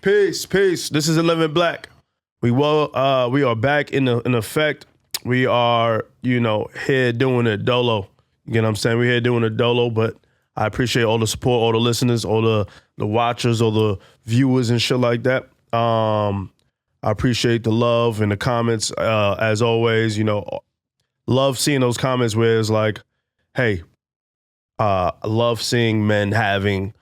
Peace. This is 11 Black. We are back in effect. We are, here doing it dolo. You know what I'm saying? We're here doing it dolo, but I appreciate all the support, all the listeners, all the watchers, all the viewers and shit like that. I appreciate the love and the comments, as always. Love seeing those comments where it's like, hey, I love seeing men having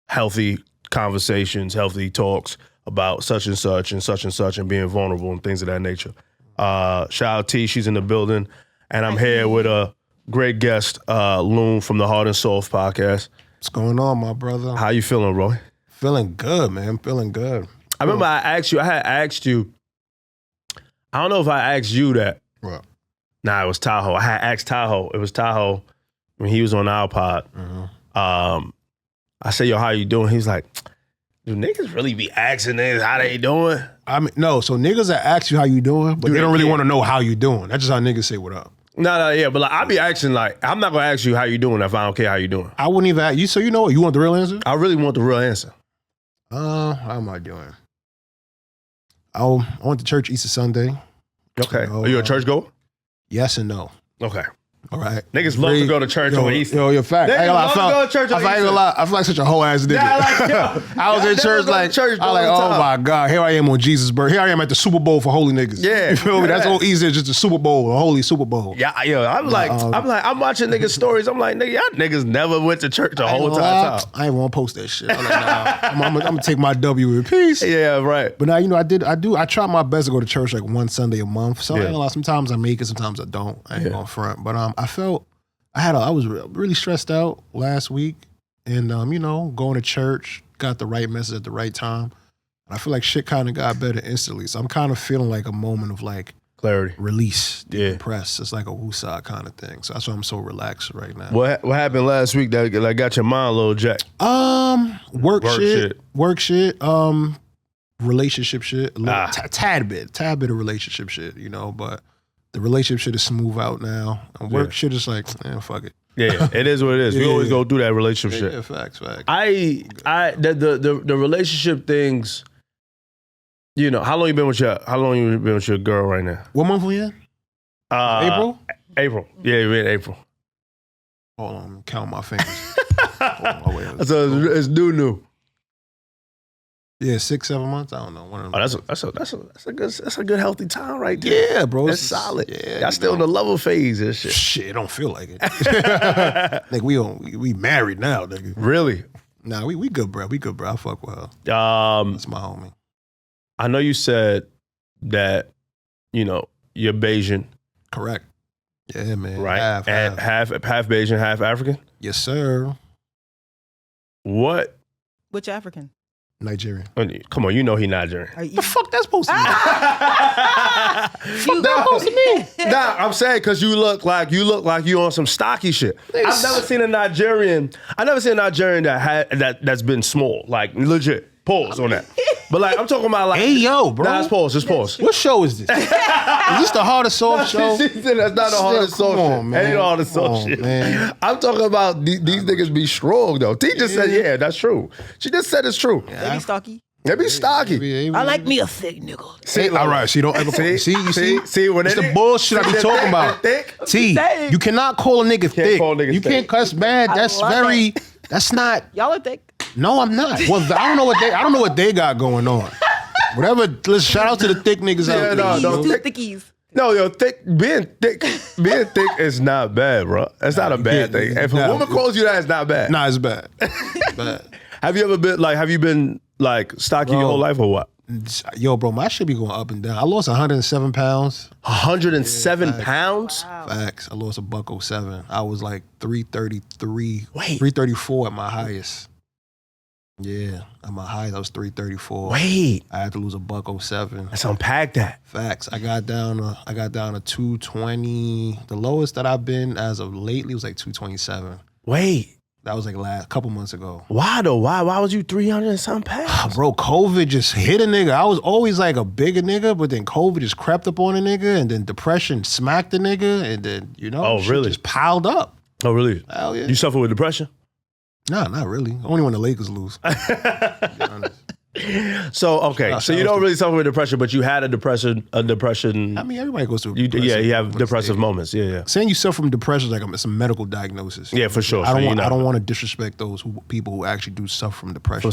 healthy conversations, healthy talks about such and such and being vulnerable and things of that nature. Shout out T, she's in the building. And I'm here with a great guest, Loon from the Heart and Soul podcast. What's going on, my brother? How you feeling, Roy? Feeling good, man. Feeling good. I remember I had asked you, I don't know if I asked you that. What? Nah, it was Tahoe. I had asked Tahoe. It was Tahoe when he was on our pod. Mm-hmm. I said, yo, how you doing? He's like, do niggas really be asking niggas how they doing? I mean, no. So niggas that ask you how you doing, but they don't really want to know how you doing. That's just how niggas say what up. No, yeah, but I be asking I'm not gonna ask you how you doing if I don't care how you doing. I wouldn't even ask you. So you know what? You want the real answer? I really want the real answer. How am I doing? I went to church Easter Sunday. Okay. Are you a church goer? Yes and no. Okay. All right. Niggas love to go to church on Easter. Yo, your fact. Niggas love to go to church on Easter. I feel like such a whole ass nigga. I was in church oh my God, here I am on Jesus' birth. Here I am at the Super Bowl for holy niggas. Yeah. You feel me? That's all Easter, just a Super Bowl, a holy Super Bowl. Yeah, I'm watching niggas stories. I'm like, nigga, y'all niggas never went to church the whole time. I ain't want to post that shit. I'm like, nah, I'm gonna take my W in peace. Yeah, right. But now, I try my best to go to church like one Sunday a month. So I ain't gonna lie, sometimes I make it, sometimes I don't. I ain't going front. But I was really stressed out last week, and going to church, got the right message at the right time. And I feel like shit kind of got better instantly. So I'm kind of feeling like a moment of like clarity, release, decompress. It's like a woosah kind of thing. So that's why I'm so relaxed right now. What happened last week that got your mind a little jacked? Work shit, relationship shit, tad bit of relationship shit, but the relationship shit is smooth out now. And work shit is like, man, fuck it. Yeah, it is what it is. We always go through that relationship shit. Yeah, facts. The relationship things, how long you been with your girl right now? What month we in? April? April. Yeah, we're in April. Hold on, I'm counting my fingers. So it's new. Yeah, 6-7 months. I don't know. One of them. That's a good healthy time right there. Yeah, bro. That's solid. Yeah, y'all still in the lover phase and shit. Shit, don't feel like it. Nigga, we married now, nigga. Really? Nah, we good, bro. We good, bro. I fuck with her. That's my homie. I know you said that, you're Bayesian. Correct. Yeah, man. Right. Half Bayesian, half African. Yes, sir. What? Which African? Nigerian. Come on, he Nigerian. The fuck that's supposed to mean? Fuck that's supposed to mean? Nah, I'm saying because you look like you on some stocky shit. I've never seen a Nigerian that's been small, like legit. Pause on that. But I'm talking about hey yo, bro. Nah, it's pause. What show is this? Is this the Heart and Soul show? She said that's not the Heart and Soul shit. Man. Ain't the Heart and Soul shit. Man. I'm talking about these niggas be strong though. T just said, that's true. She just said it's true. They be stocky. They be stocky. I like me a thick nigga. See, all right. She don't ever see when it's the bullshit I be talking about. T, you cannot call a nigga thick. You can't cuss bad. That's not. Y'all are thick. No, I'm not. Well, I don't know what they got going on. Whatever. Let's shout out to the thick niggas out there. No, thickies. No, being thick is not bad, bro. That's not a bad thing. If a woman calls you that, it's not bad. Nah, it's bad. Bad. Have you been stocky your whole life or what? Yo, bro, my shit be going up and down. I lost 107 pounds. 107 pounds? Wow. Facts. I lost $107. I was like 333. Wait. 334 at my highest. Yeah, at my highest, I was 334. Wait. I had to lose $107. Let's unpack that. Facts. I got down to 220. The lowest that I've been as of lately was like 227. Wait. That was like couple months ago. Why though? Why was you 300 and some pounds? Bro, COVID just hit a nigga. I was always like a bigger nigga, but then COVID just crept up on a nigga, and then depression smacked the nigga, and then, shit just piled up. Oh, really? Hell yeah. You suffer with depression? Nah, not really. Only when the Lakers lose. To be honest. So okay, so you don't really suffer with depression, but you had a depression. I mean, everybody goes through. You have depressive moments. Yeah. Saying you suffer from depression is like it's a medical diagnosis. Yeah, for sure. I don't want to disrespect those people who actually do suffer from depression.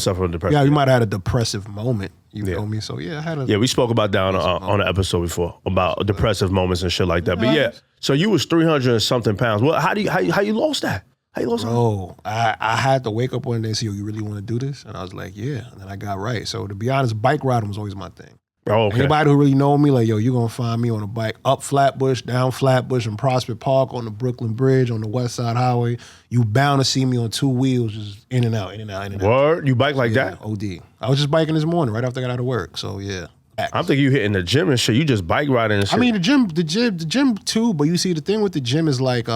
Yeah, you might have had a depressive moment. You feel me? So yeah, I had a. Yeah, we spoke about that on an episode before about depressive moments and shit like that. But yeah, so you was 300 and something pounds. Well, how you lost that? How you lost that? Bro, I had to wake up one day and say, "Yo, you really want to do this?" And I was like, "Yeah." And then I got right. So to be honest, bike riding was always my thing. Oh, okay. Anybody who really know me, like, yo, you're gonna find me on a bike up Flatbush, down Flatbush, in Prospect Park, on the Brooklyn Bridge, on the West Side Highway. You bound to see me on two wheels, just in and out, in and out, in and out. Word? You bike like that? OD. I was just biking this morning, right after I got out of work. So yeah. I'm thinking you hitting the gym and shit. You just bike riding and shit. I mean, the gym too. But you see, the thing with the gym is like,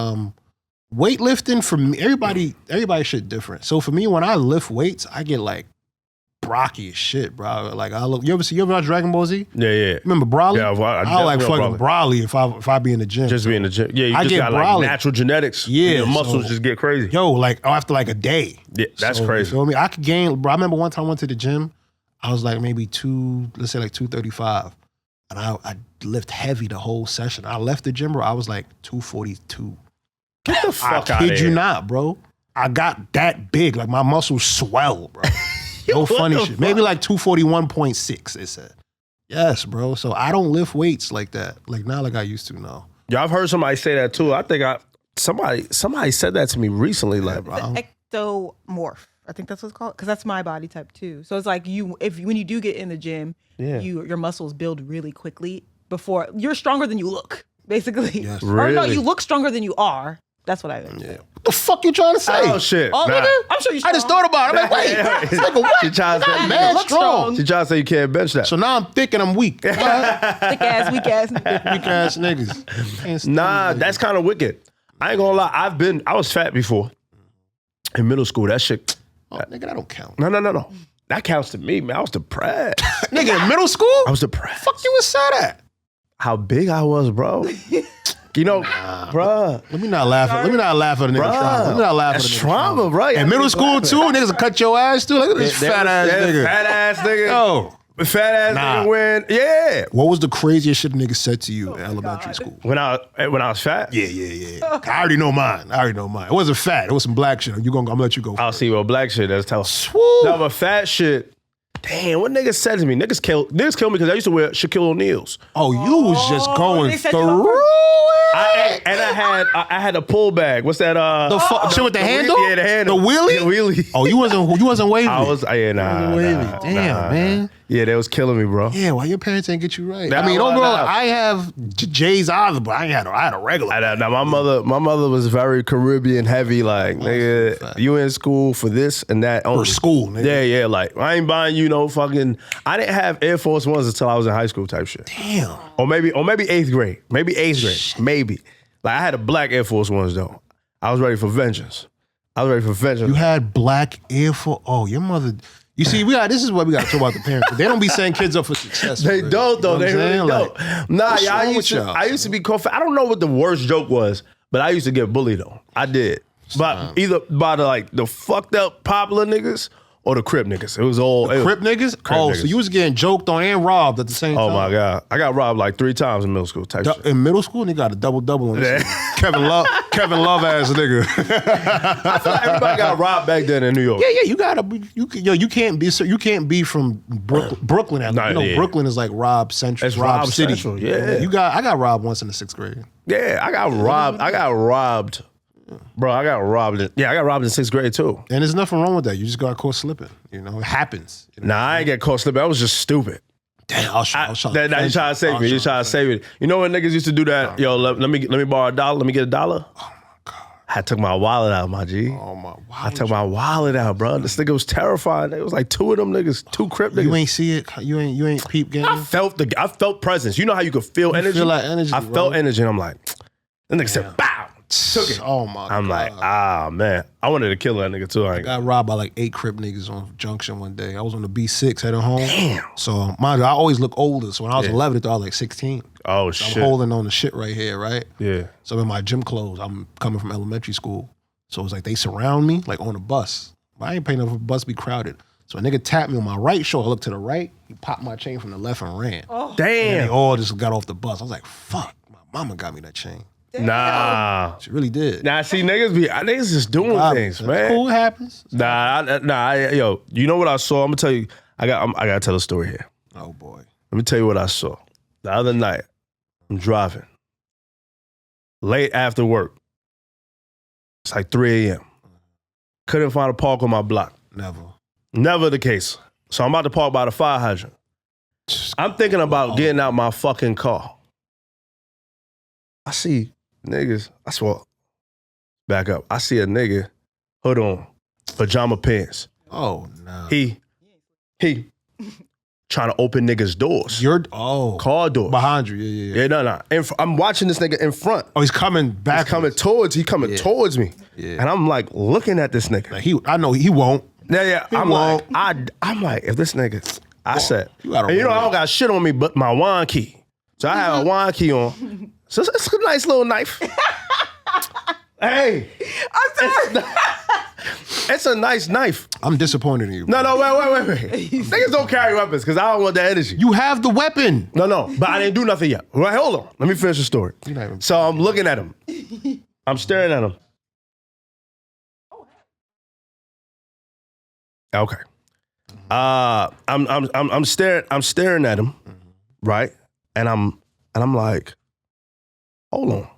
weightlifting for me. Everybody shit different. So for me, when I lift weights, I get like Brocky as shit, bro. Like you ever watch Dragon Ball Z? Yeah. Remember Broly? Yeah, I like fucking Broly if I be in the gym. Just be in the gym. Yeah, you just got like natural genetics. Yeah, your muscles just get crazy. Yo, like after like a day. Yeah, that's crazy. You feel me? I could gain. Bro, I remember one time I went to the gym. I was like maybe 235, and I lift heavy the whole session. I left the gym, bro. I was like 242. Get the fuck out of here. I kid you not, bro. I got that big. Like my muscles swell, bro. No funny shit. Fuck? Maybe like 241.6, they said. Yes, bro. So I don't lift weights like that. Like not like I used to, no. Yeah, I've heard somebody say that too. I think somebody said that to me recently. Like, Ectomorph. I think that's what it's called. Because that's my body type too. So it's like when you do get in the gym, your muscles build really quickly before you're stronger than you look, basically. Yes. Really? Or no, you look stronger than you are. That's what I mean. Yeah. What the fuck you trying to say? oh shit. Oh, Nah. nigga, I'm sure you. I just thought about it. I'm like, wait, nigga, what? She trying to say, mad look strong. she trying to say you can't bench that. So now I'm thick and I'm weak. Weak Thick ass, weak ass. ass niggas. Can't stand Nah, niggas. that's kind of wicked. I ain't gonna lie. I was fat before. In middle school, that shit. Oh, nigga, that don't count. No. That counts to me, man. I was depressed. Nigga, in middle school? I was depressed. Fuck you was sad at. How big I was, bro. You know, bruh. Let me not laugh at a nigga trauma. Let me not laugh at a That's nigga trauma, bro. In middle school too, niggas will cut your ass too. Look at this fat ass nigga. Fat ass nigga. Yo. Fat ass nigga win. Yeah. What was the craziest shit a nigga said to you in elementary school? When I was fat? Yeah. I already know mine. It wasn't fat. It was some black shit. I'm gonna let you go I'll first. see what black shit. That's tough. Swoo. No, but fat shit. Damn, what niggas said to me? Niggas kill me because I used to wear Shaquille O'Neal's. Oh, you was just going they set you up through it. I had a pull bag. What's that? The shit with the handle? Yeah, the handle. The wheelie? The wheelie. Oh, you wasn't wavy. I was. Yeah, nah. Damn, man. Yeah, they was killing me, bro. Yeah, why your parents didn't get you right? Nah, I mean, well, overall, nah. I have J's either, but I had a regular. Now my mother was very Caribbean heavy. Like, nigga, you in school for this and that only. For school, nigga. Yeah. Like, I ain't buying you no fucking. I didn't have Air Force Ones until I was in high school type shit. Damn. Or maybe 8th grade. Maybe. Like, I had a black Air Force Ones though. I was ready for vengeance. You had black Air Force. Oh, your mother. You see, this is what we got to talk about the parents. They don't be setting kids up for success. They really. don't though. You know They really don't. Nah, what's yeah, wrong with y'all? I used to be confident. I don't know what the worst joke was, but I used to get bullied though. I did. But either by the fucked up popular niggas or the Crip niggas. It was all Crip niggas? Crip So niggas. you was getting joked on and robbed at the same time. Oh my God. I got robbed like 3 times in middle school type shit. In middle school, nigga got a double on this. Kevin Love ass nigga. I feel like everybody got robbed back then in New York. Yeah, you gotta be. You can't be from Brooklyn. Brooklyn is like Rob Central. It's Rob Rob City. Central, yeah. I got robbed once in the 6th grade. Yeah, I got robbed. Bro, I got robbed. I got robbed in 6th grade too. And there's nothing wrong with that. You just got caught slipping. You know, it happens. You know? Nah, I ain't get caught slipping. I was just stupid. Damn, I'll show. You trying to save me. You trying to save it. You know when niggas used to do that? Yo, let me borrow $1. Let me get $1. Oh my God. I took my wallet out, my G. Oh my. I took my wallet out, bro. This nigga was terrified. It was like 2 of them niggas, 2 Crip niggas. You ain't see it. You ain't peep game. I felt presence. You know how you could feel energy? feel that energy, I bro. felt energy, and I'm like, the nigga said, bow. Took it. Oh my God. I'm like, man. I wanted to kill that nigga too. I got robbed by like 8 Crip niggas on Junction one day. I was on the B6 heading home. Damn. So mind you, I always look older. So when I was 11, I thought I was like 16. Oh So shit. I'm holding on the shit right here, right? Yeah. So I'm in my gym clothes. I'm coming from elementary school. So it's like they surround me like on a bus. But I ain't paying enough for the bus to be crowded. So a nigga tapped me on my right shoulder. I looked to the right. He popped my chain from the left and ran. Oh. Damn. And they all just got off the bus. I was like, fuck, my mama got me that chain. Damn. Nah. She really did. Nah, see, niggas just doing things, man. Cool, it happens. Yo, you know what I saw? I'm gonna tell you. I gotta tell a story here. Oh boy. Let me tell you what I saw. The other night, I'm driving late after work. It's like 3 a.m. Couldn't find a park on my block. Never the case. So I'm about to park by the fire hydrant. I'm thinking about getting out my fucking car. I see niggas. I swear. Back up. I see a nigga, hood on, pajama pants. Oh no. He trying to open niggas' doors. Car doors. Behind you, yeah. Yeah, no. I'm watching this nigga in front. Oh, he's coming back. He coming towards me. Yeah. And I'm like looking at this nigga. Like I know he won't. Yeah. I'm like, if this nigga, I said, you gotta and you know, I don't got shit on me but my wine key. So I have a wine key on. So it's a nice little knife. Hey. I'm sorry. It's a nice knife. I'm disappointed in you. No, wait. Niggas don't carry weapons because I don't want that energy. You have the weapon. No, but I didn't do nothing yet. Right, hold on. Let me finish the story. So I'm looking at him. I'm staring at him. Okay. I'm staring at him, right? And I'm like, hold on.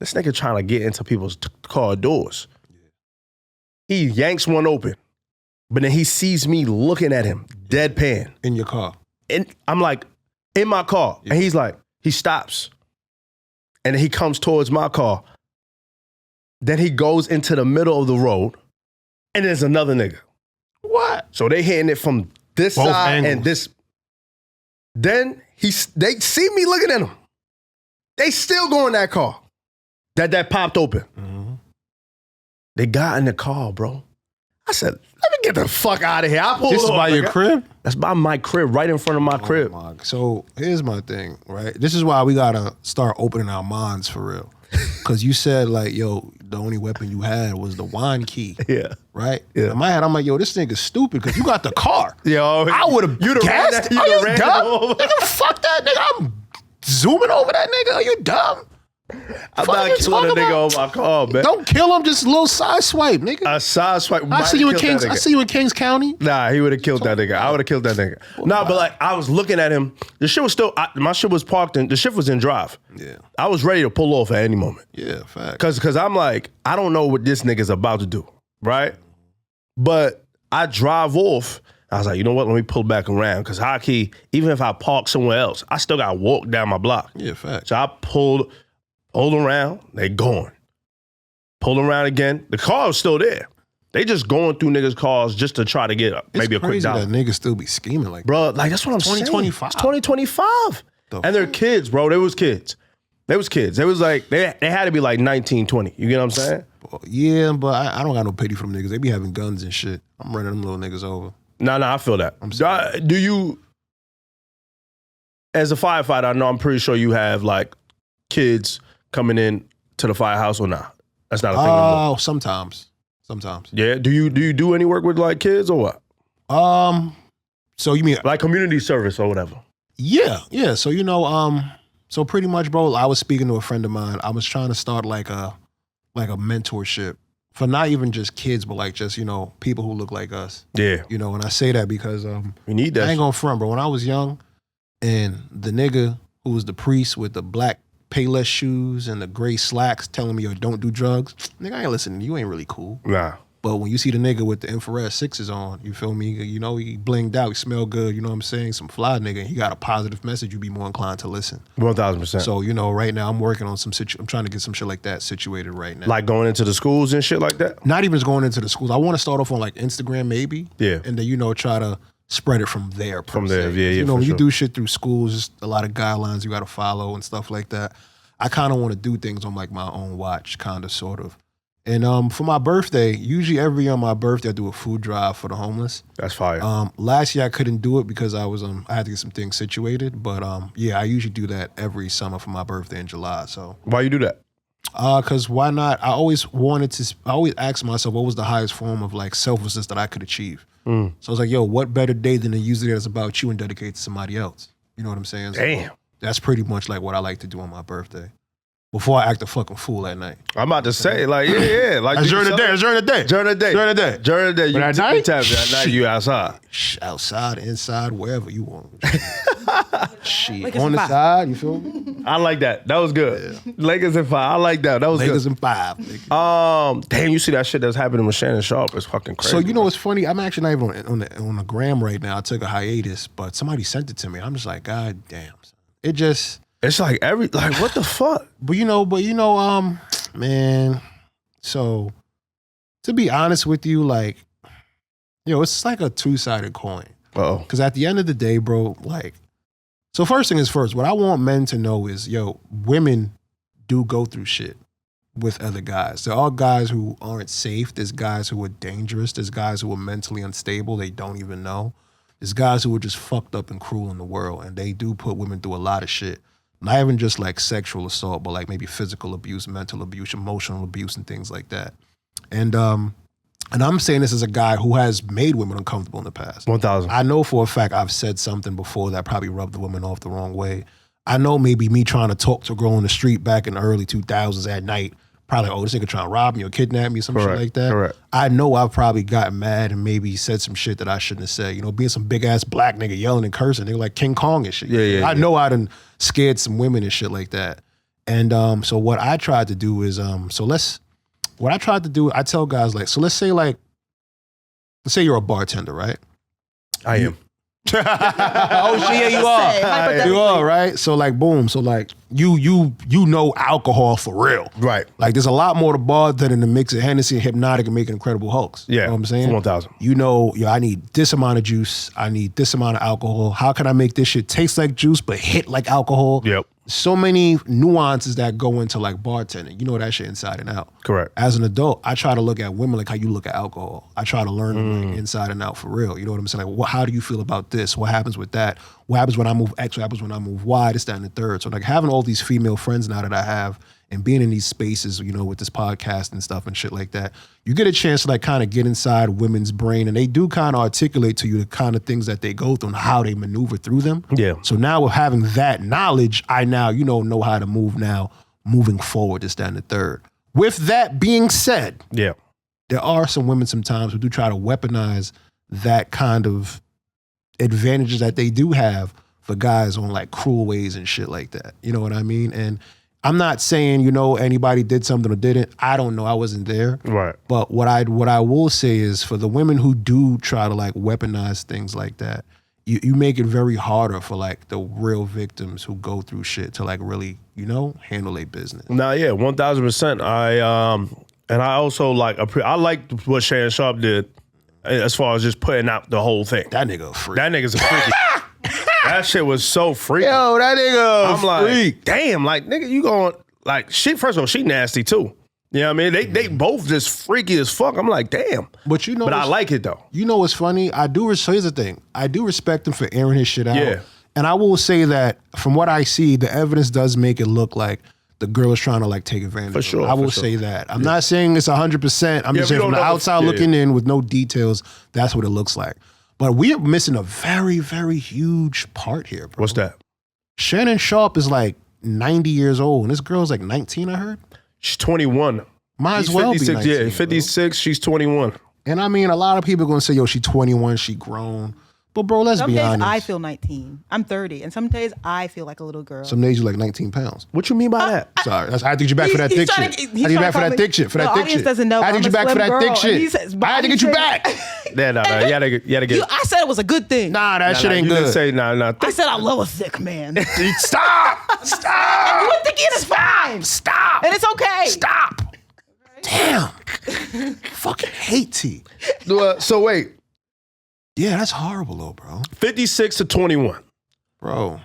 This nigga trying to get into people's car doors. He yanks one open, but then he sees me looking at him, deadpan. In your car. And I'm like, in my car. And he's like, he stops. And then he comes towards my car. Then he goes into the middle of the road, and there's another nigga. What? So they hitting it from this Both side angles. and this. Then they see me looking at him. They still go in that car. That popped open. Mm-hmm. They got in the car, bro. I said, let me get the fuck out of here. I pulled This is by your crib? That's by my crib, right in front of my crib. So here's my thing, right? This is why we gotta start opening our minds for real. Cause you said like, yo, the only weapon you had was the wine key. Yeah. Right? Yeah. In my head, I'm like, yo, this nigga's stupid because you got the car. Yo, I would have guessed. Are you dumb? Nigga, fuck that nigga. I'm zooming over that nigga. Are you dumb? I'm not killing a nigga on my car, man. Don't kill him, just a little side swipe, nigga. A side swipe. I see you in Kings County. Nah, he would have killed that nigga. I would have killed that nigga. Nah, but like I was looking at him. The shit was still. My shit was parked in. The shit was in drive. Yeah. I was ready to pull off at any moment. Yeah, fact. Cause I'm like, I don't know what this nigga's about to do, right? But I drive off. I was like, you know what? Let me pull back around. Cause hockey, even if I park somewhere else, I still got to walk down my block. Yeah, fact. So I pulled around. They gone. Pulled around again. The car was still there. They just going through niggas' cars just to try to get maybe a quick dollar. That niggas still be scheming like that. Bro, like that's what I'm saying. 2025. It's 2025. And they're kids, bro. They was kids. They was like, they had to be like 19, 20. You get what I'm saying? Yeah, but I don't got no pity for them niggas. They be having guns and shit. I'm running them little niggas over. Nah, I feel that. I'm sorry. Do you, as a firefighter, I know I'm pretty sure you have like kids coming in to the firehouse or not? That's not a thing anymore. Oh, sometimes. Yeah. Do you do any work with like kids or what? So you mean like community service or whatever? Yeah. So so pretty much, bro. I was speaking to a friend of mine. I was trying to start like a mentorship for not even just kids, but like just people who look like us. Yeah. And I say that because we need that. I ain't gonna front, bro. When I was young, and the nigga who was the priest with the black Payless shoes and the gray slacks telling me, yo, don't do drugs. Nigga, I ain't listening. You ain't really cool. Nah. But when you see the nigga with the infrared sixes on, you feel me? He blinged out, he smell good, you know what I'm saying? Some fly nigga, he got a positive message, you be more inclined to listen. 1000%. So, right now I'm working on I'm trying to get some shit like that situated right now. Like going into the schools and shit like that? Not even just going into the schools. I want to start off on like Instagram maybe. Yeah. And then, try to spread it from there. From there, yeah. When you do shit through schools, there's a lot of guidelines you got to follow and stuff like that. I kind of want to do things on like my own watch, kind of, sort of. And for my birthday, usually every year on my birthday, I do a food drive for the homeless. That's fire. Last year I couldn't do it because I was I had to get some things situated. But yeah, I usually do that every summer for my birthday in July. So why you do that? Because why not? I always asked myself what was the highest form of like selflessness that I could achieve. So I was like, yo, what better day than to use it as about you and dedicate it to somebody else? You know what I'm saying? So Damn. that's pretty much like what I like to do on my birthday. Before I act a fucking fool at night. I'm about to say, like, yeah. Like, During the day. You But at night? At night, you outside. Outside, inside, wherever you want. Shit. Lakers On in the 5. side, you feel me? I like that. That was good. Lakers in 5. I like that. That was Lakers good. in 5. Nigga. Damn, you see that shit that's happening with Shannon Sharpe? It's fucking crazy. So you know what's funny? I'm actually not even on the gram right now. I took a hiatus, but somebody sent it to me. I'm just like, God damn. It just... It's like what the fuck? But man, so to be honest with you, like, it's like a two-sided coin. Uh-oh. Because at the end of the day, bro, like, so first thing is first, what I want men to know is, women do go through shit with other guys. There are guys who aren't safe. There's guys who are dangerous. There's guys who are mentally unstable. They don't even know. There's guys who are just fucked up and cruel in the world, and they do put women through a lot of shit. Not even just like sexual assault, but like maybe physical abuse, mental abuse, emotional abuse, and things like that. And I'm saying this as a guy who has made women uncomfortable in the past. 1,000. I know for a fact I've said something before that probably rubbed the woman off the wrong way. I know maybe me trying to talk to a girl on the street back in the early 2000s at night, probably, this nigga trying to rob me or kidnap me or some shit like that. Correct. I know I've probably gotten mad and maybe said some shit that I shouldn't have said. Being some big ass black nigga yelling and cursing, nigga like King Kong and shit. Yeah. I know I done scared some women and shit like that. And so what I tried to do is, I tell guys like, so let's say you're a bartender, right? I am. Oh shit, yeah, you are. You are, right? So like, boom. So like, you know alcohol for real. Right. Like, there's a lot more to bartending than to mix of Hennessy and Hypnotic and make Incredible Hulks. Yeah. You know what I'm saying? 1,000. I need this amount of juice. I need this amount of alcohol. How can I make this shit taste like juice but hit like alcohol? Yep. So many nuances that go into like bartending. You know that shit inside and out. Correct. As an adult, I try to look at women like how you look at alcohol. I try to learn them like inside and out for real. You know what I'm saying? Like, how do you feel about this? What happens with that? What happens when I move X? What happens when I move Y? This, that, and the third. So like having all these female friends now that I have and being in these spaces, with this podcast and stuff and shit like that, you get a chance to like kind of get inside women's brain, and they do kind of articulate to you the kind of things that they go through and how they maneuver through them. Yeah. So now with having that knowledge, I now, know how to move now, moving forward, this, that, and the third. With that being said, Yeah. there are some women sometimes who do try to weaponize that kind of advantages that they do have for guys on like cruel ways and shit like that. You know what I mean? And I'm not saying, anybody did something or didn't. I don't know. I wasn't there. Right. But what I will say is for the women who do try to like weaponize things like that, you make it very harder for like the real victims who go through shit to like really, handle their business. Nah, yeah, 1,000%. And I also like what Shannon Sharpe did as far as just putting out the whole thing. That nigga a freak. That nigga's a freaky. That shit was so freaky. Yo, that nigga I'm like, damn, like, nigga, you going, like, she, first of all, she nasty too. You know what I mean? They both just freaky as fuck. I'm like, damn. But I like it though. You know what's funny? So here's the thing. I do respect him for airing his shit out. Yeah. And I will say that from what I see, the evidence does make it look like the girl is trying to like take advantage of sure, him. I will for sure. say that. I'm not saying it's 100%. I'm just saying from the outside looking in with no details, that's what it looks like. But we're missing a very, very huge part here, bro. What's that? Shannon Sharpe is like 90 years old, and this girl's like 19, I heard? She's 21. Might as well be 19. Yeah, 56, she's 21. And I mean, a lot of people are going to say, yo, she's 21, she grown. But bro, let's be honest. Some days I feel 19. I'm 30, and some days I feel like a little girl. Some days you're like 19 pounds. What you mean by that? Sorry, I had to get you back for that thick shit. I had to get you back for that thick shit. For that thick shit. Doesn't know. I had to get you back for that thick shit. I had to get you back. No. You gotta get. I said it was a good thing. Nah, that shit ain't you good. didn't say no. I said I love a thick man. Stop! And you would think it is fine. Stop! And it's okay. Stop! Damn. Fucking hate T. So wait, Yeah, that's horrible though, bro. 56 to 21. Bro,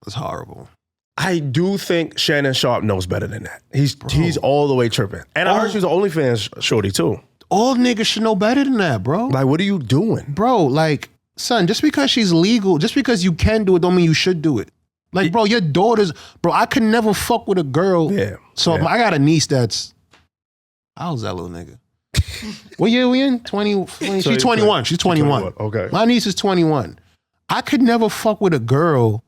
that's horrible. I do think Shannon Sharpe knows better than that. He's all the way tripping. And I heard she's an OnlyFans shorty too. All niggas should know better than that, bro. Like, what are you doing? Bro, like, son, just because she's legal, just because you can do it, don't mean you should do it. Like, bro, your daughters, bro, I could never fuck with a girl. Yeah. So yeah. I got a niece that's, how's that little nigga? What year we in? 20, she's 21. She's 21. Okay. My niece is 21. I could never fuck with a girl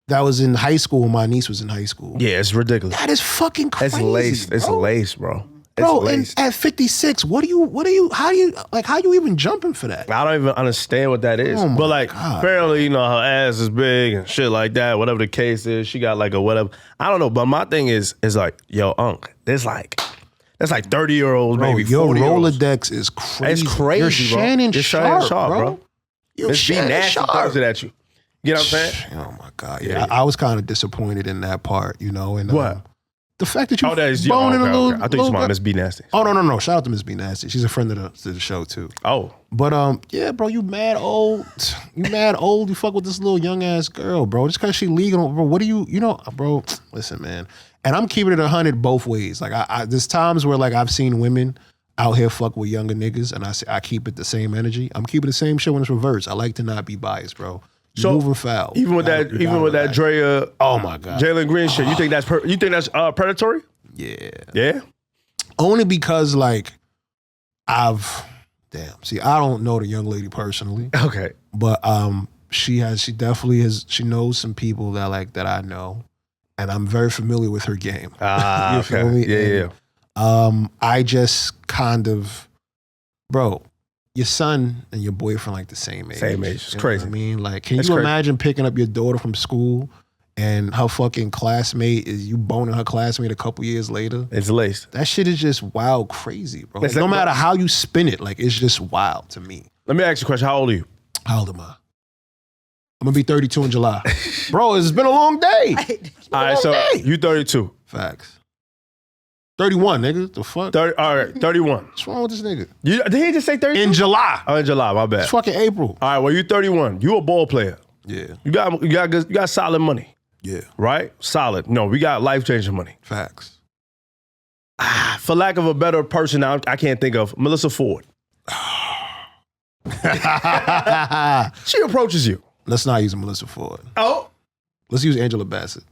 that was in high school when my niece was in high school. Yeah, it's ridiculous. That is fucking crazy. It's laced. It's laced, bro. Bro, and at 56, how do you even jumping for that? I don't even understand what that is. Oh but like, God. apparently, her ass is big and shit like that, whatever the case is. She got like a whatever. I don't know. But my thing is like, yo, Unc, that's like 30-year-olds, maybe 40-year-olds. Your Rolodex is crazy. It's crazy, You're bro. Shannon Sharpe, bro. You're It's be Shannon nasty Sharpe. throws it at you. You know what I'm saying? Oh my God. Yeah. I was kind of disappointed in that part, and What? the fact that you that is boning a little. I think it's my Miss B Nasty. Oh no. Shout out to Miss B Nasty. She's a friend of the show too. Oh. But yeah, bro, you mad old. You mad old. You fuck with this little young ass girl, bro. Just cause she legal, bro. What do you bro? Listen, man. And I'm keeping it 100 both ways. Like there's times where like I've seen women out here fuck with younger niggas, and I keep it the same energy. I'm keeping the same shit when it's reversed. I like to not be biased, bro. You moving foul. Even with that Drea, oh my God, Jalen Green shit. You think that's predatory? Yeah. Yeah. Only because like see, I don't know the young lady personally. Okay. But she definitely has, she knows some people that I know, and I'm very familiar with her game. Ah, you feel me? Yeah. I just kind of, bro, your son and your boyfriend like the same age. Same age. It's crazy. I mean, like, can It's you crazy. imagine picking up your daughter from school and her fucking classmate is you boning her classmate a couple years later? It's laced. That shit is just wild crazy, bro. It's No like- matter how you spin it, like, it's just wild to me. Let me ask you a question. How old are you? How old am I? I'm gonna be 32 in July. Bro, it's been a long day. All right, so you 32. Facts. 31, nigga. The fuck? 30, all right, 31. What's wrong with this nigga? Did he just say 32? In July. Oh, in July, my bad. It's fucking April. All right, well, you 31. You a ball player. Yeah. You got solid money, Yeah. right? Solid. No, we got life-changing money. Facts. For lack of a better person, I can't think of Melissa Ford. She approaches you. Let's not use Melissa Ford. Oh. Let's use Angela Bassett.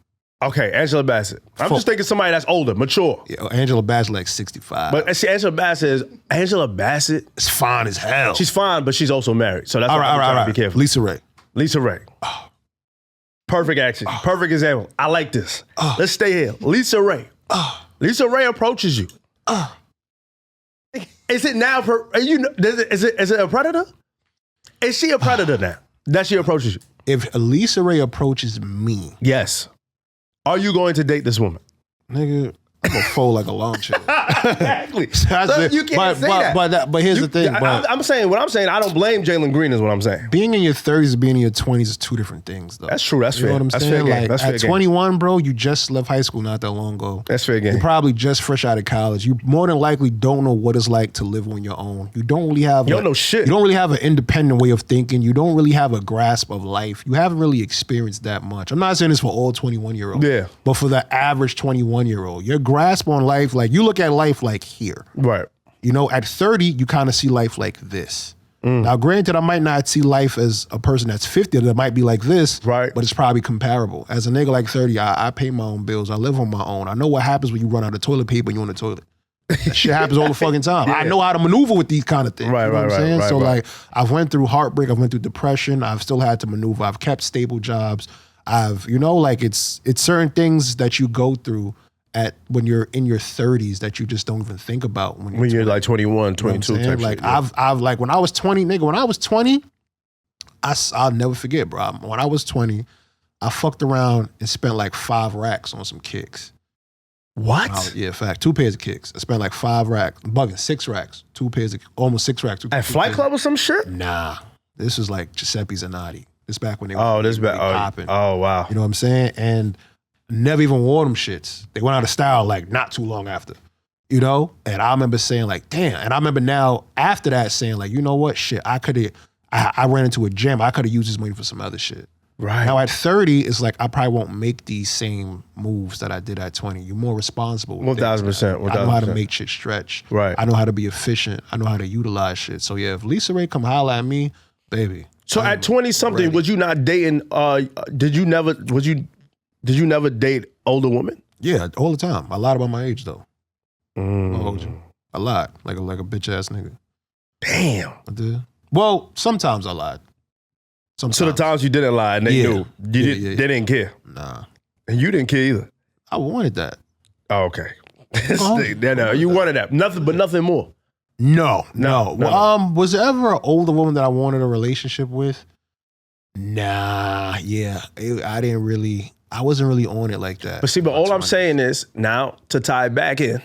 Okay, Angela Bassett. I'm just thinking somebody that's older, mature. Yeah, Angela Bassett like 65. But see, Angela Bassett. It's fine as hell. She's fine, but she's also married. So that's why I'm trying to be careful. Lisa Ray. Lisa Ray. Perfect action. Perfect example. I like this. Let's stay here. Lisa Ray. Lisa Ray approaches you. Is it now? Is it a predator? Is she a predator now? That she approaches you? If Lisa Ray approaches me, Yes. Are you going to date this woman? nigga, I'm gonna fold like a lawn chair. Exactly. That's So it. you can't say that. But here's the thing. I'm saying what I'm saying. I don't blame Jalen Green is what I'm saying. Being in your 30s and being in your 20s is two different things, though. That's true. That's You fair. know what I'm That's saying? fair game. Like, That's fair at game. 21, bro, you just left high school not that long ago. That's fair game. You're probably just fresh out of college. You more than likely don't know what it's like to live on your own. You don't really have. You don't know shit. You don't really have an independent way of thinking. You don't really have a grasp of life. You haven't really experienced that much. I'm not saying this for all 21-year-olds. Yeah. But for the average 21-year-old, your grasp on life, like you look at life like here. Right. You know, at 30, you kind of see life like this. Now, granted, I might not see life as a person that's 50 that might be like this, Right. but it's probably comparable. As a nigga like 30, I pay my own bills. I live on my own. I know what happens when you run out of toilet paper and you're on the toilet. That shit happens all the fucking time. I know how to maneuver with these kind of things. Right, you know right, what I'm right, saying? right, So right. like, I've went through heartbreak. I've went through depression. I've still had to maneuver. I've kept stable jobs. It's certain things that you go through when you're in your 30s that you just don't even think about when When you're like 21, 22 type like shit. Yeah. I've like when I was 20, nigga, when I was 20, I'll never forget, bro. When I was 20, I fucked around and spent like 5 racks on some kicks. What? Yeah, fact. 2 pairs of kicks. I spent like 5 racks. I'm bugging, 6 racks. 2 pairs of, almost 6 racks. At Flight Club or some shit? Nah. This was like Giuseppe Zanotti. This back when they Oh, were this really bad. popping. Oh, wow. You know what I'm saying? And never even wore them shits. They went out of style like not too long after. You know? And I remember saying like, damn. And I remember now after that saying like, you know what? Shit, I ran into a gym. I could have used this money for some other shit. Right. Now at 30, it's like I probably won't make these same moves that I did at 20. You're more responsible. 1,000%. I know how to make shit stretch. Right. I know how to be efficient. I know how to utilize shit. So yeah, if Lisa Ray come holler at me, baby. So at 20 something, ready. was you not dating? Was you Did you never date older women? Yeah, all the time. A lot about my age though. I'll hold you. A lot, like a bitch ass nigga. Damn. I did. Well, sometimes I lied. Sometimes. So the times you didn't lie and they knew, they didn't care. Nah. And you didn't care either. I wanted that. Oh, okay. You wanted that. Nothing more. No. Was there ever an older woman that I wanted a relationship with? Nah. Yeah. I wasn't really on it like that. But all I'm saying is, now to tie it back in,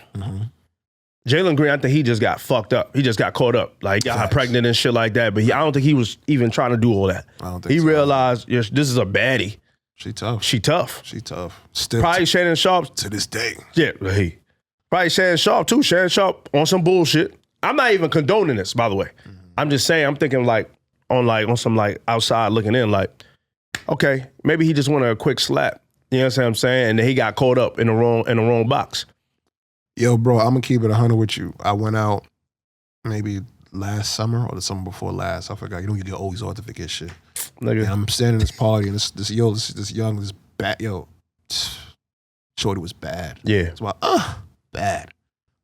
Jalen Green, I think he just got fucked up. He just got caught up. Like, got pregnant and shit like that. But I don't think he was even trying to do all that. I don't think he realized, this is a baddie. She tough. Still probably Shannon Sharpe. To this day. Yeah, probably Shannon Sharpe too. Shannon Sharpe on some bullshit. I'm not even condoning this, by the way. I'm just saying, I'm thinking on some outside looking in, like, okay, maybe he just wanted a quick slap. You know what I'm saying? And then he got caught up in the wrong box. Yo, bro, I'm gonna keep it 100 with you. I went out maybe last summer or the summer before last. I forgot. You get always hard to forget shit. And I'm standing in this party and this shorty was bad. Yeah. It's like, bad.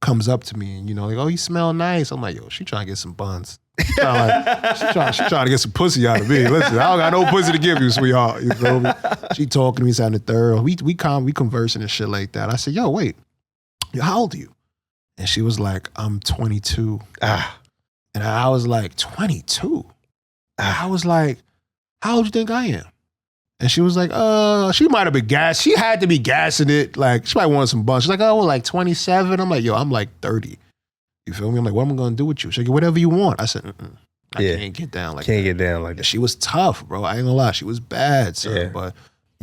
Comes up to me and like, oh, you smell nice. I'm like, yo, she trying to get some buns. She trying to get some pussy out of me. Listen, I don't got no pussy to give you, sweetheart. You feel me? She talking to me, sounding third. We conversing and shit like that. I said, yo, wait, how old are you? And she was like, I'm 22. And I was like, 22? I was like, how old do you think I am? And she was like, she might have been gassed. She had to be gassing it. Like, she might want some buns. She's like, oh, well, like 27. I'm like, yo, I'm like 30. You feel me? I'm like, what am I going to do with you? She's like, whatever you want. I said, I can't get down like that. Can't get down like that. She was tough, bro. I ain't gonna lie. She was bad, son. Yeah. But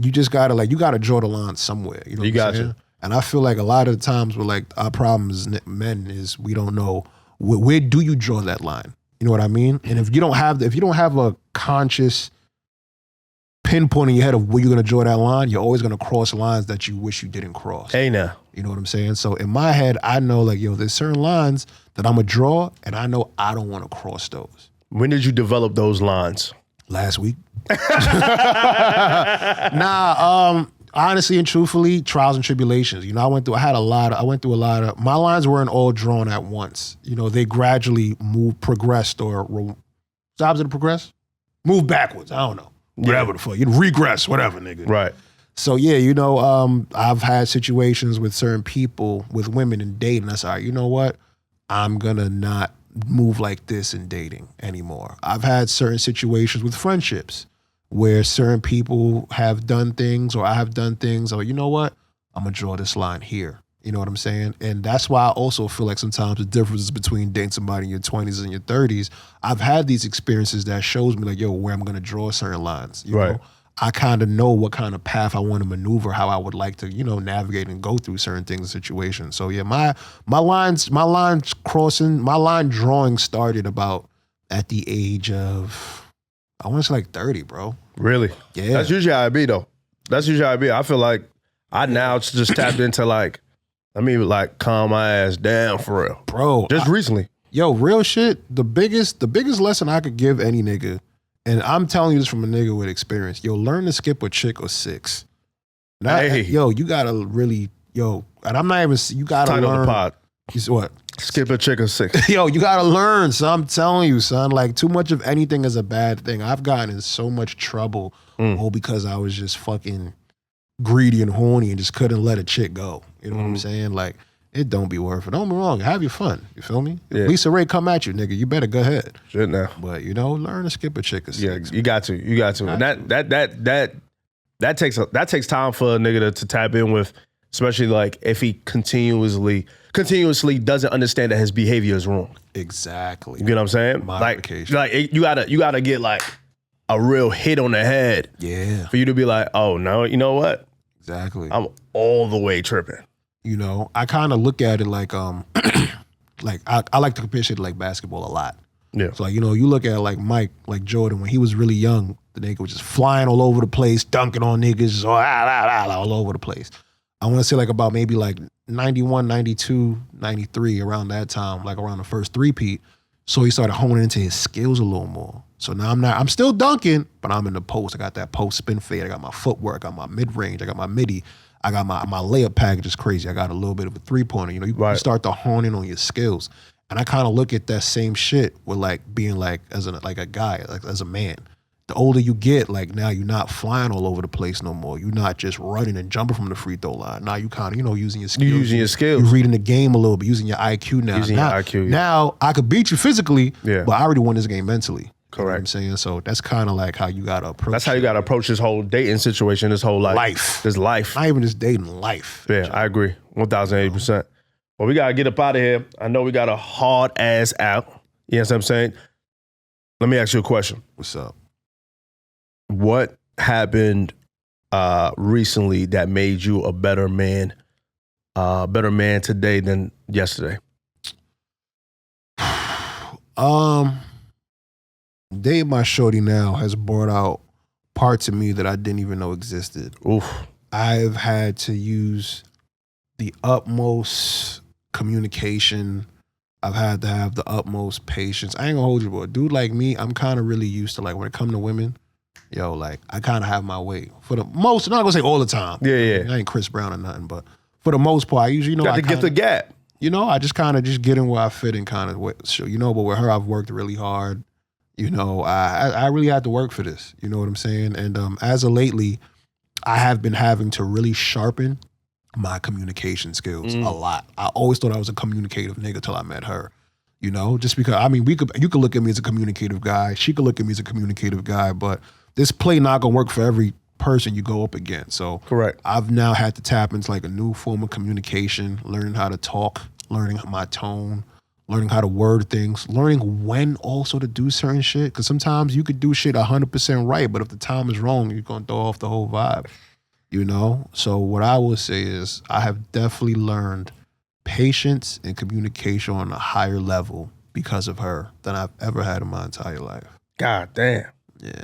you just gotta draw the line somewhere. You know what I'm saying? And I feel like a lot of the times with our problems as men is we don't know where do you draw that line? You know what I mean? And if you don't have a conscious pinpoint in your head of where you're gonna draw that line, you're always gonna cross lines that you wish you didn't cross. Hey now. You know what I'm saying? So in my head, I know there's certain lines that I'm gonna draw, and I know I don't want to cross those. When did you develop those lines? Last week. Honestly and truthfully, trials and tribulations. I went through a lot of, my lines weren't all drawn at once. They gradually progressed or, jobs that progress? Move backwards. I don't know. Whatever the fuck. You'd regress, whatever, nigga. Right. So yeah, I've had situations with certain people, with women in dating. I said, all right, you know what? I'm gonna not move like this in dating anymore. I've had certain situations with friendships where certain people have done things or I have done things, or you know what? I'm gonna draw this line here. You know what I'm saying? And that's why I also feel like sometimes the differences between dating somebody in your 20s and your 30s, I've had these experiences that shows me like, yo, where I'm gonna draw certain lines. You know? I kind of know what kind of path I want to maneuver, how I would like to, navigate and go through certain things and situations. So yeah, my line drawing started about at the age of, I want to say like 30, bro. Really? Yeah. That's usually how I be though. I feel like I now just tapped into like, let me like calm my ass down for real. Bro. Just recently. Yo, real shit, the biggest lesson I could give any nigga, and I'm telling you this from a nigga with experience, yo, learn to skip a chick or six. Yo, you gotta really, and I'm not even, you gotta Title learn. The pod. What? Skip a chick or six. Yo, you gotta learn, son. I'm telling you, son. Like, too much of anything is a bad thing. I've gotten in so much trouble all because I was just fucking greedy and horny and just couldn't let a chick go. You know what I'm saying? Like, it don't be worth it. Don't be wrong. Have your fun. You feel me? Yeah. If Lisa Ray come at you, nigga, you better go ahead. Shit now. But learn to skip a chick or six. Yeah, you got to. And that takes time for a nigga to tap in with, especially like if he continuously doesn't understand that his behavior is wrong. Exactly. You get what I'm saying? Like you gotta get like a real hit on the head. Yeah. For you to be like, oh no, you know what? Exactly. I'm all the way tripping. I kind of look at it like like I like to compare shit to like basketball a lot. Yeah. So like, you look at like Mike, like Jordan, when he was really young, the nigga was just flying all over the place, dunking on niggas, just all over the place. I want to say like about maybe like 91, 92, 93, around that time, like around the first three-peat, So he started honing into his skills a little more. So now I'm still dunking, but I'm in the post. I got that post spin fade. I got my footwork. I got my mid-range. I got my midi. I got my layup package is crazy. I got a little bit of a three-pointer. You start to hone in on your skills. And I kind of look at that same shit with like being like as a guy, like as a man. The older you get, like now you're not flying all over the place no more. You're not just running and jumping from the free throw line. Now you kind of, using your skills. You're using your skills. You're reading the game a little bit, using your IQ now. Using your IQ. Yeah. Now I could beat you physically, yeah, but I already won this game mentally. Correct. You know what I'm saying? So that's kind of like how you got to approach. That's how you got to approach this whole dating situation, this whole life. This life. Not even just dating, life. Yeah, I agree. 1,080%. Well, we got to get up out of here. I know we got a hard ass out. You know what I'm saying? Let me ask you a question. What's up? What happened recently that made you a better man today than yesterday? Dating my shorty now has brought out parts of me that I didn't even know existed. Oof. I've had to use the utmost communication. I've had to have the utmost patience. I ain't gonna hold you, but a dude like me, I'm kind of really used to, like, when it comes to women, like, I kind of have my way. For the most, I'm not gonna say all the time. Yeah. I ain't Chris Brown or nothing, but for the most part, I usually, got to get the gap. I just kind of just get in where I fit and kind of, but with her, I've worked really hard. I really had to work for this. You know what I'm saying? And as of lately, I have been having to really sharpen my communication skills a lot. I always thought I was a communicative nigga till I met her. Just because, you could look at me as a communicative guy. She could look at me as a communicative guy, but this play not gonna work for every person you go up against. So correct. I've now had to tap into like a new form of communication, learning how to talk, learning my tone, learning how to word things, learning when also to do certain shit. Because sometimes you could do shit 100% right, but if the time is wrong, you're going to throw off the whole vibe, So what I will say is I have definitely learned patience and communication on a higher level because of her than I've ever had in my entire life. God damn. Yeah.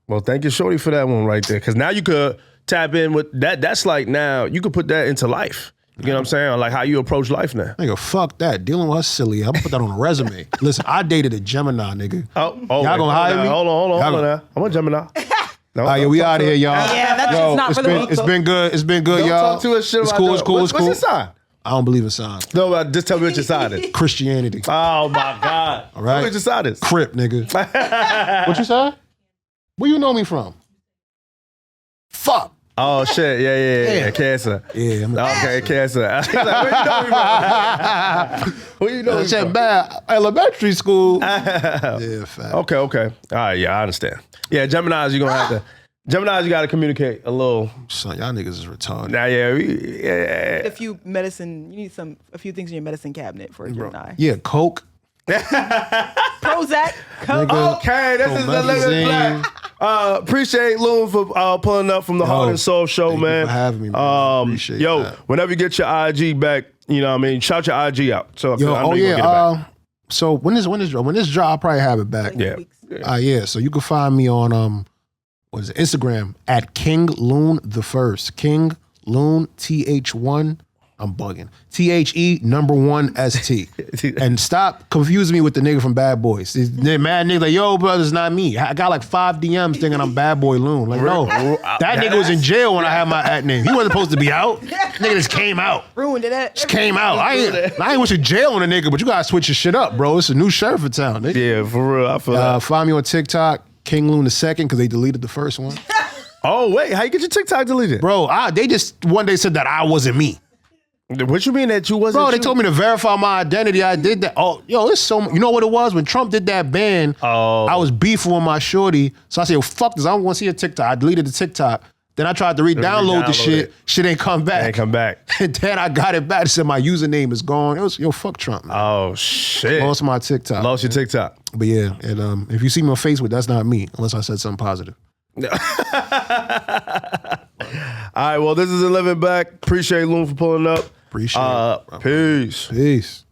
Well, thank you, shorty, for that one right there. Because now you could tap in with that. That's like now you could put that into life. You know what I'm saying? Like how you approach life now. Nigga, fuck that. Dealing with her silly. I'm gonna put that on a resume. Listen, I dated a Gemini, nigga. Y'all gonna hire me? Hold on now. I'm a Gemini. No, all right, we out of here, y'all. Yeah, that's just not for the week. It's been good. It's been good, Don't y'all. talk to us shit it's about cool. that. It's cool. It's cool. What's your sign? I don't believe in signs. No, just tell me what your sign is. Christianity. Oh my God. All right. What your sign is? Crip, nigga. What you say? Where you know me from? Fuck. Oh shit! Yeah. Cancer. Yeah. Okay, Cancer. Like, where you know me from? Where you know me from? Bad elementary school. Yeah, fact. Okay. All right, yeah, I understand. Yeah, Geminis, you're gonna have to. Geminis, you gotta communicate a little. Son, y'all niggas is retarded. Nah, yeah. A few medicine. You need a few things in your medicine cabinet for a Gemini. Yeah, Coke. Prozac. Coke. Okay, this is the Living Black. Appreciate Loon for pulling up from the Heart and Soul show, thank man. you for having me, man. Appreciate that. Whenever you get your IG back, you know what I mean, shout your IG out. So Yo, I know you're gonna get it back. So when this drop, I'll probably have it back. Yeah. So you can find me on Instagram at King Loon the First. King Loon TH1. I'm bugging. THE1ST. And stop confusing me with the nigga from Bad Boys. They're mad nigga like, yo, brother, it's not me. I got like 5 DMs thinking I'm Bad Boy Loon. Like, no. That nigga was in jail when I had my at name. He wasn't supposed to be out. Nigga just came out. Ruined it. Just came out. I ain't went to jail on a nigga, but you gotta switch your shit up, bro. It's a new sheriff in town, nigga. Yeah, for real. I feel that. Find me on TikTok, King Loon the Second, because they deleted the first one. Oh, wait, how you get your TikTok deleted? Bro, they just one day said that I wasn't me. What you mean that you wasn't? Bro, they told me to verify my identity. I did that. Oh, yo, it's so. You know what it was when Trump did that ban? Oh, I was beefing with my shorty, so I said, well, "Fuck this! I don't want to see a TikTok." I deleted the TikTok. Then I tried to re-download the shit. Shit ain't come back. Ain't come back. And then I got it back. It said my username is gone. It was fuck Trump. Man. Oh shit! Lost my TikTok. Lost your TikTok. But yeah, and if you see me on Facebook, that's not me, unless I said something positive. All right, well, this is 11 Back. Appreciate Loon for pulling up. Appreciate it. Peace. Peace.